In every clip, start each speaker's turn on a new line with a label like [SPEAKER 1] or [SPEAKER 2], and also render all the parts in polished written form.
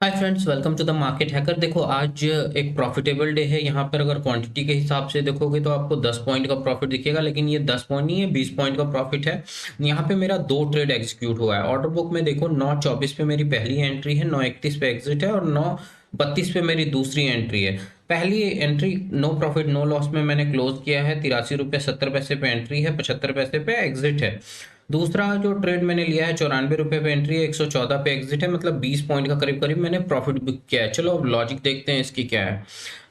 [SPEAKER 1] Hi friends, welcome to the market hacker. देखो, आज एक प्रॉफिटेबल डे है। यहाँ पर अगर क्वांटिटी के हिसाब से देखोगे तो आपको 10 पॉइंट का प्रॉफिट दिखेगा, लेकिन ये 10 पॉइंट नहीं है, 20 पॉइंट का प्रॉफिट है। यहाँ पे मेरा दो ट्रेड एग्जीक्यूट हुआ है। ऑर्डर बुक में देखो, 9:24 पे मेरी पहली एंट्री है, 9:31 पे एग्जिट है और 9:32 पे मेरी दूसरी एंट्री है। पहली entry no profit no loss में मैंने क्लोज किया है। 83 रुपये 70 पैसे पे एंट्री है, 75 पैसे पे एग्जिट है। दूसरा जो ट्रेड मैंने लिया है, 94 रुपये पे एंट्री है, 114 पे एग्जिट है, मतलब 20 पॉइंट का करीब करीब मैंने प्रॉफिट बुक किया है। चलो अब लॉजिक देखते हैं इसकी क्या है।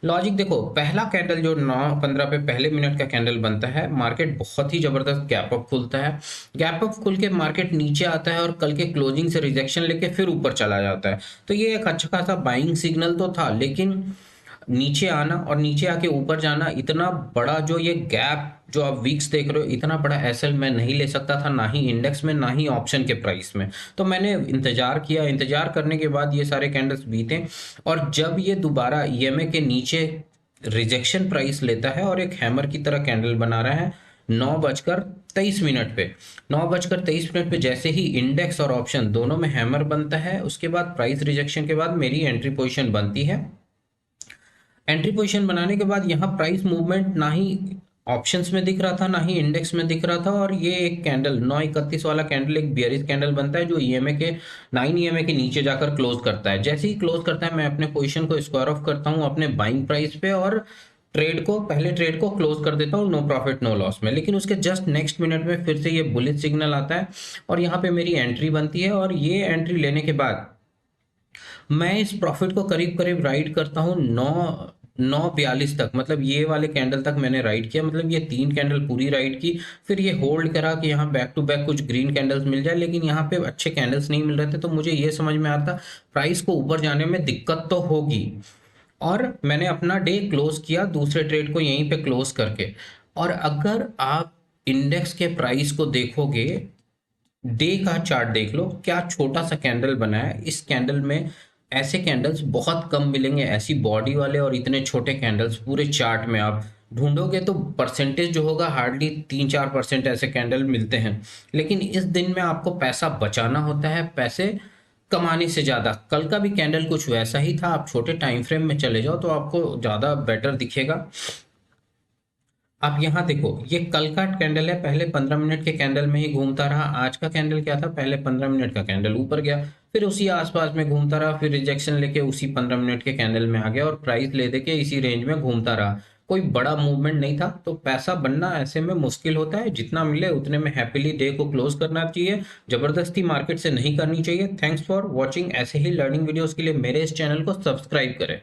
[SPEAKER 1] लॉजिक देखो, पहला कैंडल जो 9:15 पे पहले मिनट का कैंडल बनता है, मार्केट बहुत ही जबरदस्त गैप अप खुलता है। गैप अप खुल के मार्केट नीचे आता है और कल के क्लोजिंग से रिजेक्शन लेके फिर ऊपर चला जाता है। तो ये एक अच्छा खासा बाइंग सिग्नल तो था, लेकिन नीचे आना और नीचे आके ऊपर जाना, इतना बड़ा जो ये गैप जो आप वीक्स देख रहे हो, इतना बड़ा एसएल मैं नहीं ले सकता था, ना ही इंडेक्स में, ना ही ऑप्शन के प्राइस में। तो मैंने इंतजार किया। इंतजार करने के बाद ये सारे कैंडल्स बीते और जब ये दोबारा ईएमए के नीचे रिजेक्शन प्राइस लेता है और एक हैमर की तरह कैंडल बना रहा है 9:23 पे। 9:23 पे जैसे ही इंडेक्स और ऑप्शन दोनों में हैमर बनता है, उसके बाद प्राइस रिजेक्शन के बाद मेरी एंट्री पोजीशन बनती है। एंट्री पोजीशन बनाने के बाद यहाँ प्राइस मूवमेंट ना ही ऑप्शंस में दिख रहा था, ना ही इंडेक्स में दिख रहा था, और ये एक कैंडल 9:31 वाला कैंडल एक बियरिश कैंडल बनता है जो ईएमए के 9 ईएमए के नीचे जाकर क्लोज करता है। जैसे ही क्लोज करता है, मैं अपने पोजीशन को स्क्वायर ऑफ करता हूँ अपने बाइंग प्राइस पे और पहले ट्रेड को क्लोज कर देता हूँ नो प्रॉफिट नो लॉस में। लेकिन उसके जस्ट नेक्स्ट मिनट में फिर से ये बुलिश सिग्नल आता है और यहाँ पे मेरी एंट्री बनती है। और ये एंट्री लेने के बाद मैं इस प्रॉफिट को करीब करीब राइड करता हूँ 9:42 तक, मतलब ये वाले कैंडल तक मैंने राइड किया, मतलब ये 3 कैंडल पूरी राइड की। फिर ये होल्ड करा कि यहाँ बैक टू बैक कुछ ग्रीन कैंडल्स मिल जाए, लेकिन यहाँ पे अच्छे कैंडल्स नहीं मिल रहे थे। तो मुझे ये समझ में आता प्राइस को ऊपर जाने में दिक्कत तो होगी, और मैंने अपना डे क्लोज किया दूसरे ट्रेड को यहीं पे क्लोज करके। और अगर आप इंडेक्स के प्राइस को देखोगे, डे का चार्ट देख लो, क्या छोटा सा कैंडल बना है। इस कैंडल में ऐसे कैंडल्स बहुत कम मिलेंगे, ऐसी बॉडी वाले और इतने छोटे कैंडल्स पूरे चार्ट में आप ढूंढोगे तो परसेंटेज जो होगा हार्डली 3-4% ऐसे कैंडल मिलते हैं। लेकिन इस दिन में आपको पैसा बचाना होता है, पैसे कमाने से ज़्यादा। कल का भी कैंडल कुछ वैसा ही था। आप छोटे टाइम फ्रेम में चले जाओ तो आपको ज़्यादा बेटर दिखेगा। आप यहाँ देखो, ये कल का कैंडल है, पहले 15 मिनट के कैंडल में ही घूमता रहा। आज का कैंडल क्या था, पहले 15 मिनट का कैंडल ऊपर गया, फिर उसी आसपास में घूमता रहा, फिर रिजेक्शन लेके उसी 15 मिनट के कैंडल में आ गया और प्राइस ले दे के इसी रेंज में घूमता रहा। कोई बड़ा मूवमेंट नहीं था। तो पैसा बनना ऐसे में मुश्किल होता है, जितना मिले उतने में हैप्पीली डे को क्लोज करना चाहिए, जबरदस्ती मार्केट से नहीं करनी चाहिए। Thanks for watching. ऐसे ही लर्निंग वीडियोस के लिए मेरे इस चैनल को सब्सक्राइब करें।